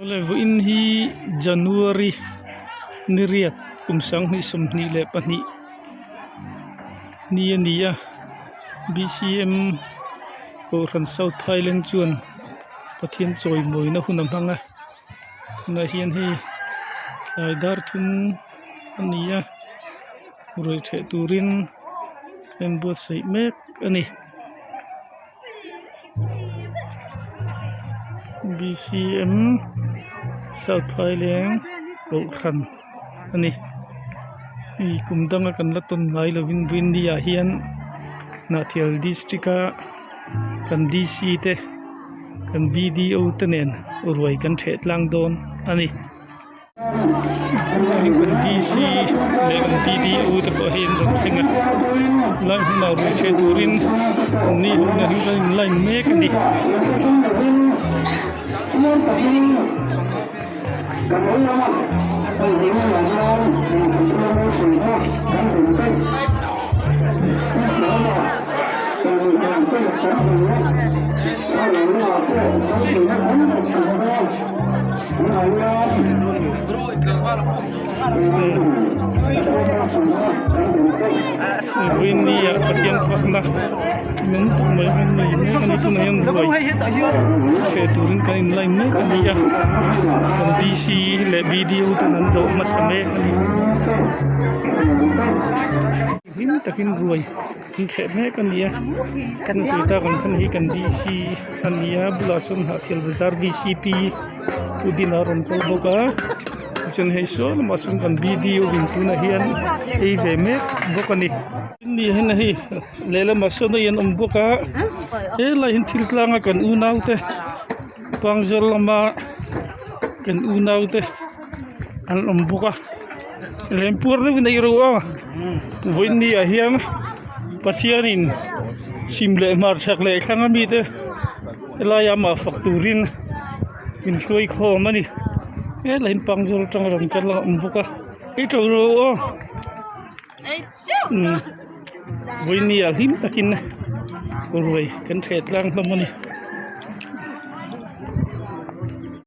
in hi January niriat kumsang hi somni le pani nia BCM ko ran South Thailand chuan Pathian Chawimawina hunam hanga na hian hi dar thum ania roi the turin embo sei mek ani BCM South Thailand ko ran ani i kumdanga kan laton ngai lovin windia hian Nathial district kan DC te kan BDO tenen urwai kan thetlang don ani kan DC le kan BDO te ko hin ron thinga lai na ru che turin ni na hi lai mek ni Winnie Pathian fakna mentuk mai ni yang buai ke turun kan in line ni kan dia kan DC le video tu nan do masame hin takin ruai in che me kan dia kan suita kan hi kan DC kan dia bulasun Hathial bazar VCP pudinaron ko boka chen hei so masung kan video vintu na hian ei ve me bokani ni hen hi lela maso no yan boka e la hin thil tlanga kan unaute pangjol ma kan unaute an boka lempur de nei ro voini a hian pathianin simle mar thakle thanga mi te la ya ma fakturin in hloi kho mani e lain pangjol tang ram kan la boka e to ro voini a lim takin ruai kan thetlang lamani